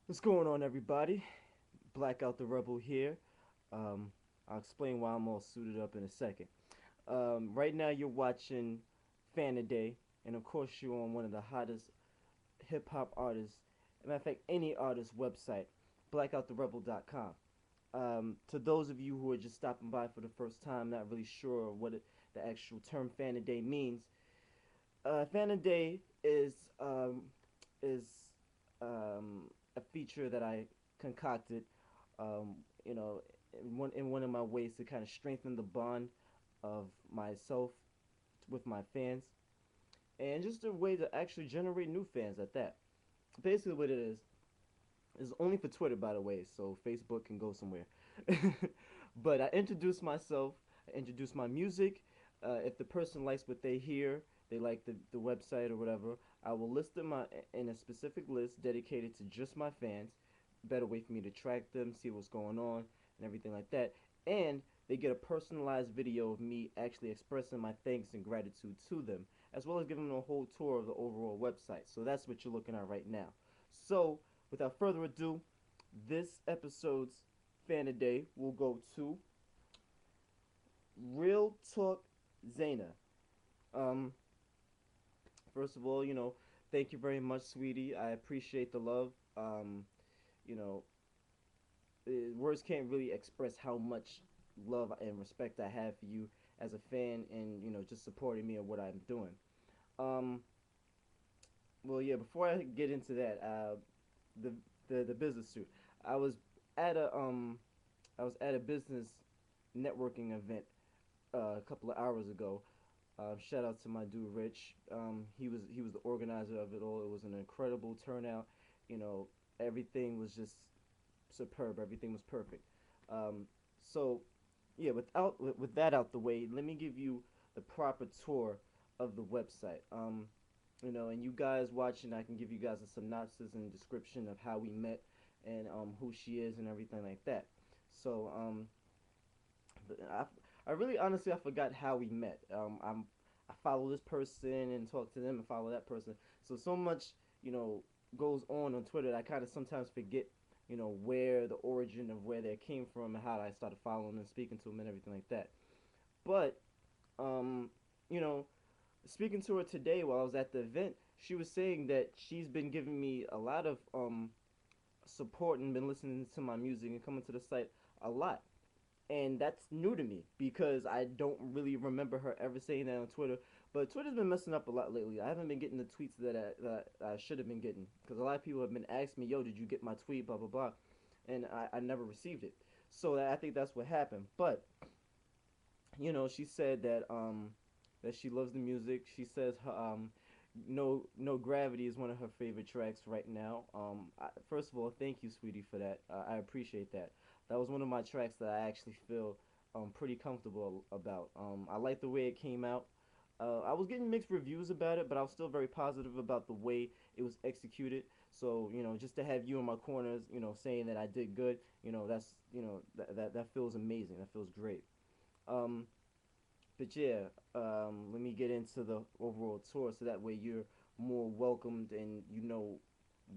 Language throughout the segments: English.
What's going on, everybody? Blackout the Rebel here. Um, I'll explain why I'm all suited up in a second. Right now, you're watching Fan of Day, and of course, you're on one of the hottest hip hop artists, matter of fact, any artist website, blackouttherebel.com. To those of you who are just stopping by for the first time, not really sure what the actual term Fan of Day means, Fan of Day is a feature that I concocted, um, you know, in one of my ways to kind of strengthen the bond of myself with my fans, and just a way to actually generate new fans at that. Basically, what it is only for Twitter, by the way, so Facebook can go somewhere. But I introduce myself, I introduce my music. If the person likes what they hear, they like the website or whatever, I will list them in a specific list dedicated to just my fans. Better way for me to track them, see what's going on, and everything like that. And they get a personalized video of me actually expressing my thanks and gratitude to them, as well as giving them a whole tour of the overall website. So that's what you're looking at right now. So, without further ado, this episode's fan of day will go to Real Talk Zaina. Um, First of all, thank you very much, sweetie. I appreciate the love. You know, words can't really express how much love and respect I have for you as a fan, and just supporting me and what I'm doing. Um, well, yeah. Before I get into that, the the business suit. I was at a um I was at a business networking event a couple of hours ago. Shout out to my dude Rich. He was the organizer of it all. It was an incredible turnout. You know, everything was just superb. Everything was perfect. Um, so yeah, with that out the way, let me give you the proper tour of the website. And you guys watching, I can give you guys a synopsis and description of how we met and who she is and everything like that. So I, I really honestly I forgot how we met. I follow this person and talk to them and follow that person. So much you know goes on Twitter that I kind of sometimes forget where the origin of where they came from and how I started following and speaking to them and everything like that. But um, you know, speaking to her today while I was at the event, she was saying that she's been giving me a lot of support and been listening to my music and coming to the site a lot. And that's new to me because I don't really remember her ever saying that on Twitter. But Twitter's been messing up a lot lately. I haven't been getting the tweets that I should have been getting because a lot of people have been asking me, "Yo, did you get my tweet?" Blah blah blah, and I never received it. So I think that's what happened. But she said that she loves the music. She says no Gravity is one of her favorite tracks right now. First of all, thank you, sweetie, for that. I appreciate that. That was one of my tracks that I actually feel pretty comfortable about. I like the way it came out. I was getting mixed reviews about it, but I was still very positive about the way it was executed. So just to have you in my corners, saying that I did good, that's that feels amazing. That feels great. Um, but yeah, let me get into the overall tour so that way you're more welcomed and you know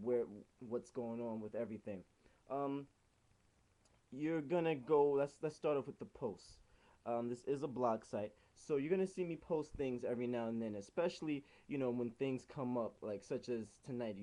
where what's going on with everything. Um, you're gonna go. Let's start off with the posts. This is a blog site, so you're gonna see me post things every now and then, especially when things come up, like such as tonight.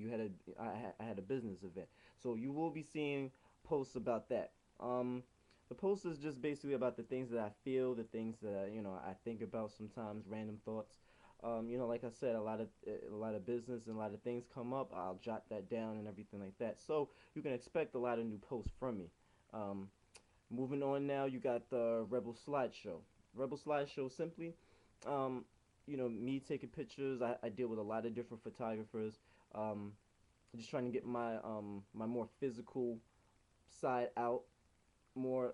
I had a business event, so you will be seeing posts about that. The post is just basically about the things that I feel, the things that I think about sometimes, random thoughts. Like I said, a lot of business and a lot of things come up. I'll jot that down and everything like that. So you can expect a lot of new posts from me. Um, Moving on now, you got the Rebel Slideshow. Rebel Slideshow simply, me taking pictures. I deal with a lot of different photographers. Um, just trying to get my more physical side out more.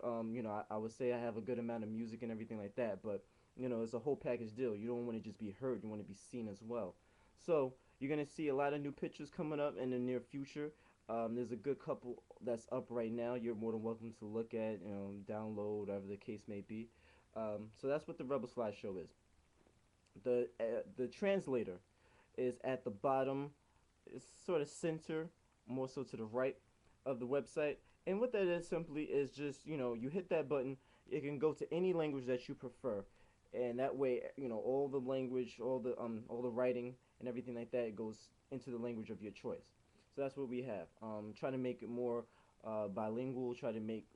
I would say I have a good amount of music and everything like that, but it's a whole package deal. You don't want to just be heard; you want to be seen as well. So you're gonna see a lot of new pictures coming up in the near future. There's a good couple that's up right now. You're more than welcome to look at, download, whatever the case may be. So that's what the Rebel Slideshow is. The translator is at the bottom. It's sort of center, more so to the right. of the website. And what that is simply is just, you hit that button, it can go to any language that you prefer. And that way, all the language, all the writing and everything like that goes into the language of your choice. So that's what we have. Try to make it more bilingual. Try to make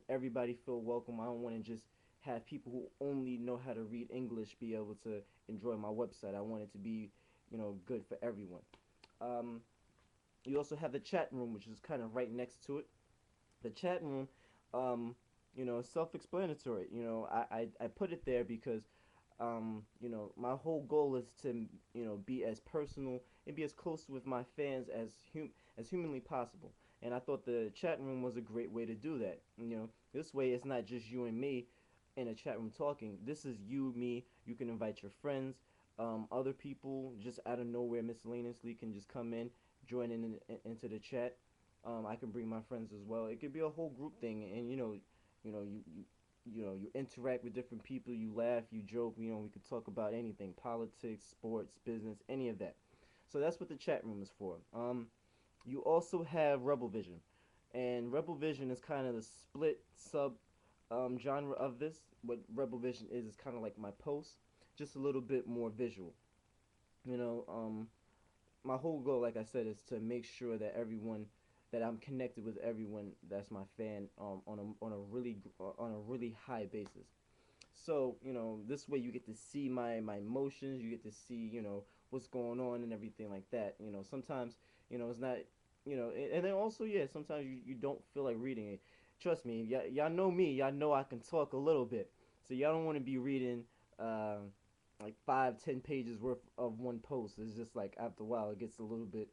everybody feel welcome. I don't want to just have people who only know how to read English be able to enjoy my website. I want it to be good for everyone. Um, you also have the chat room, which is kind of right next to it. The chat room, um, self-explanatory. I put it there because my whole goal is to be as personal and be as close with my fans as humanly possible. And I thought the chat room was a great way to do that. This way it's not just you and me in a chat room talking. This is you, me. You can invite your friends, other people just out of nowhere miscellaneously can just come in, join into the chat. I can bring my friends as well. It could be a whole group thing, and you know, you interact with different people. You laugh, you joke. We could talk about anything: politics, sports, business, any of that. So that's what the chat room is for. You also have Rebel Vision, and Rebel Vision is kind of the split sub genre of this. What Rebel Vision is kind of like my post, just a little bit more visual. You know, my whole goal, like I said, is to make sure that I'm connected with everyone that's my fan on a really high basis. So this way you get to see my emotions, you get to see what's going on and everything like that. Sometimes it's not and then also yeah, sometimes you don't feel like reading it. Trust me, y'all know me, y'all know I can talk a little bit, so y'all don't want to be reading like 5-10 pages worth of one post. It's just like after a while it gets a little bit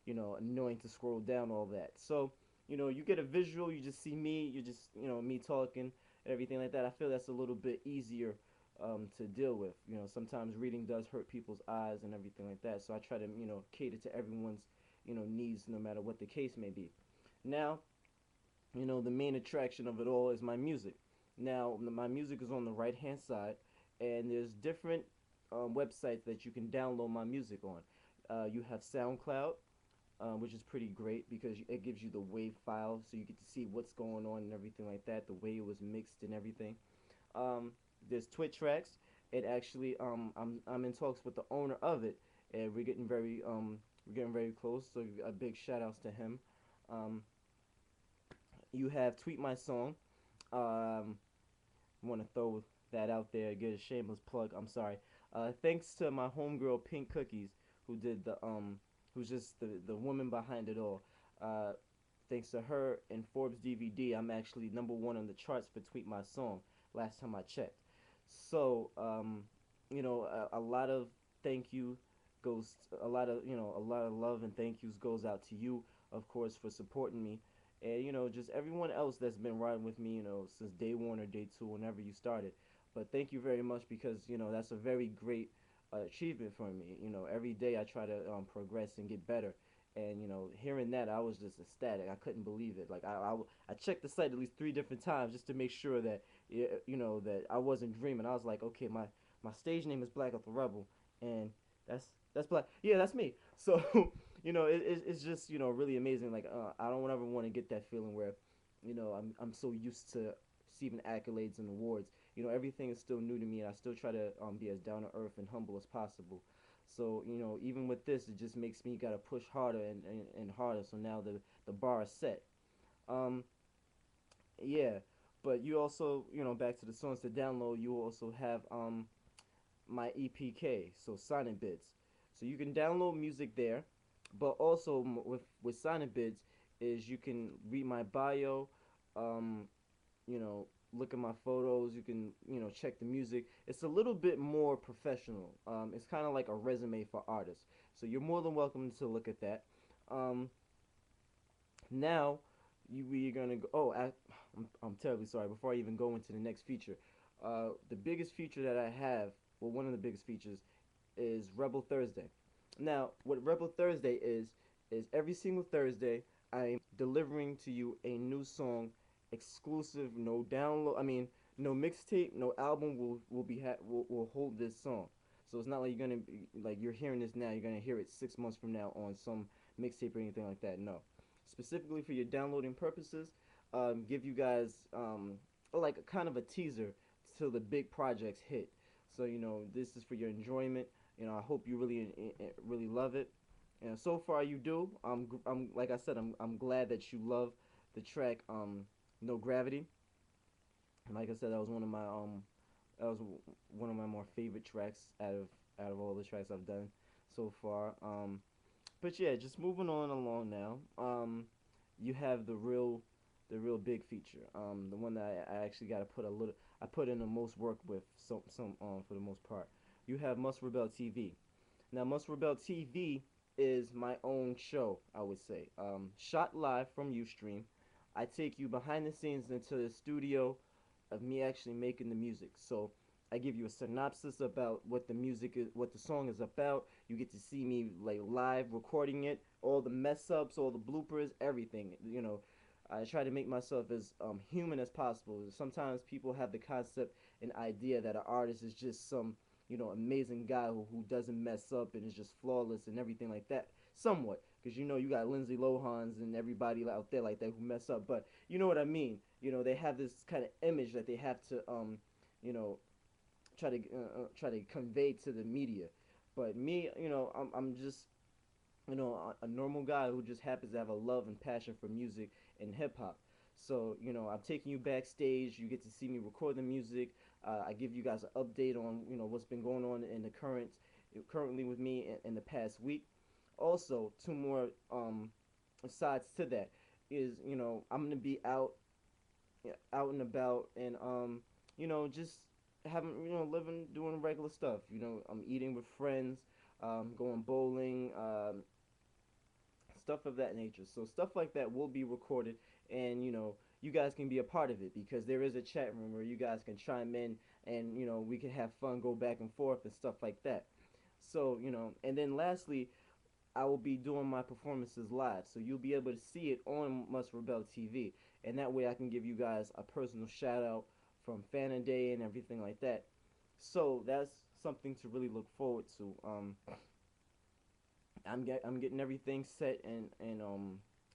annoying to scroll down all that. So you get a visual, you just see me, you just me talking and everything like that. I feel that's a little bit easier to deal with. Sometimes reading does hurt people's eyes and everything like that. So I try to cater to everyone's needs, no matter what the case may be. Now, the main attraction of it all is my music. Now, my music is on the right hand side, and there's different websites that you can download my music on. You have SoundCloud, which is pretty great because it gives you the WAV file, so you get to see what's going on and everything like that, the way it was mixed and everything. Um, there's Twitch Tracks. It actually, I'm in talks with the owner of it, and we're getting very close. So a big shout outs to him. Um, you have Tweet My Song. Um, Want to throw that out there. Get a shameless plug. I'm sorry. Thanks to my homegirl Pink Cookies, who did who's just the woman behind it all. Uh, Thanks to her and Forbes DVD, I'm actually number one on the charts for Tweet My Song. Last time I checked. So a lot of thank you goes a lot of love and thank yous goes out to you, of course, for supporting me, and just everyone else that's been riding with me, since day one or day two, whenever you started. But thank you very much because that's a very great achievement for me. Every day I try to progress and get better. And hearing that, I was just ecstatic. I couldn't believe it. Like I checked the site at least 3 different times just to make sure that that I wasn't dreaming. I was like, okay, my stage name is Black Out the Rebel, and that's black. Yeah, that's me. So it's just really amazing. Like I don't ever want to get that feeling where I'm so used to receiving accolades and awards. Everything is still new to me, and I still try to be as down to earth and humble as possible. So even with this, it just makes me gotta push harder and harder. So now the bar is set. Um, yeah, but you also back to the songs to download. You also have my EPK, so Sonic Bids. So you can download music there, but also with Sonic Bids is you can read my bio, um, look at my photos. You can check the music. It's a little bit more professional. It's kind of like a resume for artists. So you're more than welcome to look at that. Um, Now we're gonna go. Oh, I'm terribly sorry. Before I even go into the next feature, the biggest feature that I have, well, one of the biggest features, is Rebel Thursday. Now, what Rebel Thursday is every single Thursday I'm delivering to you a new song, exclusive, no download. I mean, no mixtape, no album will hold this song. So it's not like you're gonna like you're hearing this now. You're gonna hear it 6 months from now on some mixtape or anything like that. No. specifically for your downloading purposes, give you guys like a kind of a teaser till the big projects hit. So this is for your enjoyment. I hope you really love it. And so far you do. I'm like I said, I'm glad that you love the track No Gravity. And like I said, that was one of my more favorite tracks out of all the tracks I've done so far. But yeah, just moving on along now. You have the real big feature. The one that I actually got to put a little, I put in the most work with, some for the most part. You have Must Rebel TV. Now, Must Rebel TV is my own show, I would say. Shot live from Ustream. I take you behind the scenes into the studio of me actually making the music. So I give you a synopsis about what the music is, what the song is about. You get to see me like live recording it, all the mess ups, all the bloopers, everything. I try to make myself as human as possible. Sometimes people have the concept and idea that an artist is just some amazing guy who doesn't mess up and is just flawless and everything like that. Somewhat, because you got Lindsay Lohans and everybody out there like that who mess up, but you know what I mean. They have this kind of image that they have to you know try to convey to the media. But me, I'm just a normal guy who just happens to have a love and passion for music and hip hop. So I'm taking you backstage. You get to see me record the music. I give you guys an update on what's been going on in the currently with me in the past week. Also, two more sides to that is I'm gonna be out and about and just having living doing regular stuff. I'm eating with friends, going bowling, stuff of that nature. So stuff like that will be recorded, and you guys can be a part of it because there is a chat room where you guys can chime in, and we can have fun, go back and forth and stuff like that. So and then lastly, I will be doing my performances live, so you'll be able to see it on Must Rebel TV, and that way I can give you guys a personal shout out from Fan and Day and everything like that. So that's something to really look forward to. I'm getting everything set and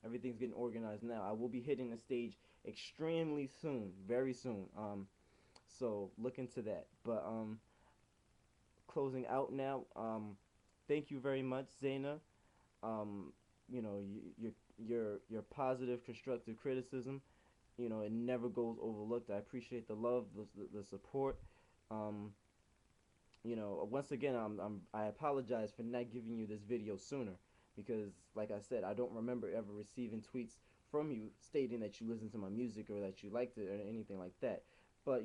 everything's getting organized now. I will be hitting the stage extremely soon, very soon. So look into that. But closing out now. Thank you very much, Zaina. Um, your positive, constructive criticism. It never goes overlooked. I appreciate the love, the support. Um, Once again, I apologize for not giving you this video sooner because, like I said, I don't remember ever receiving tweets from you stating that you listen to my music or that you liked it or anything like that. But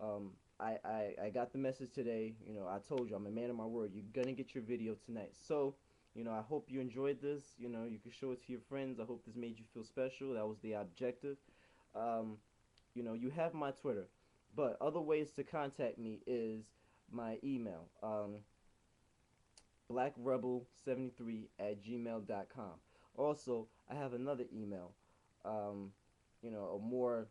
um, I got the message today. I told you I'm a man of my word. You're gonna get your video tonight. So, I hope you enjoyed this. You can show it to your friends. I hope this made you feel special. That was the objective. Um, you have my Twitter, but other ways to contact me is my email, blackrebel73 at gmail.com. Also, I have another email, um, a more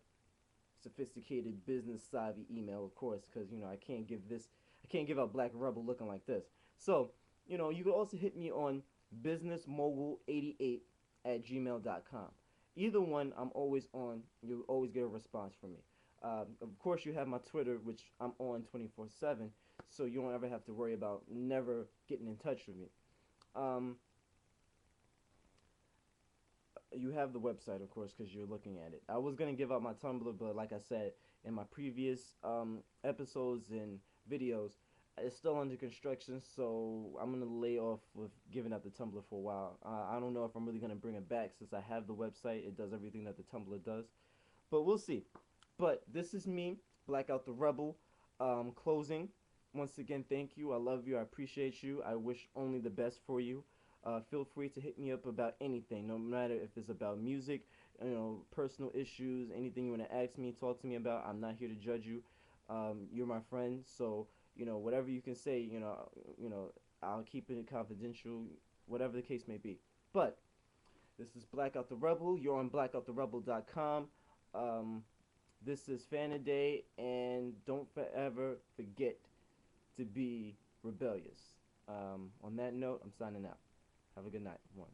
sophisticated business savvy email, of course, because I can't give out Black Rebel looking like this. So, you can also hit me on businessmogul88 at gmail.com. Either one, I'm always on. You'll always get a response from me. Of course, you have my Twitter, which I'm on 24/7, so you don't ever have to worry about never getting in touch with me. Um, you have the website, of course, because you're looking at it. I was gonna give out my Tumblr, but like I said in my previous episodes and videos, it's still under construction, so I'm gonna lay off with giving out the Tumblr for a while. I don't know if I'm really gonna bring it back since I have the website. It does everything that the Tumblr does, but we'll see. But this is me, Blackout the Rebel, closing. Once again, thank you. I love you. I appreciate you. I wish only the best for you. Feel free to hit me up about anything, no matter if it's about music, personal issues, anything you want to ask me, talk to me about. I'm not here to judge you. You're my friend, so whatever you can say, I'll keep it confidential, whatever the case may be. But this is Blackout the Rebel. You're on blackouttherebel.com. This is Fan Day, and don't ever forget to be rebellious. On that note, I'm signing out. Have a good night. One.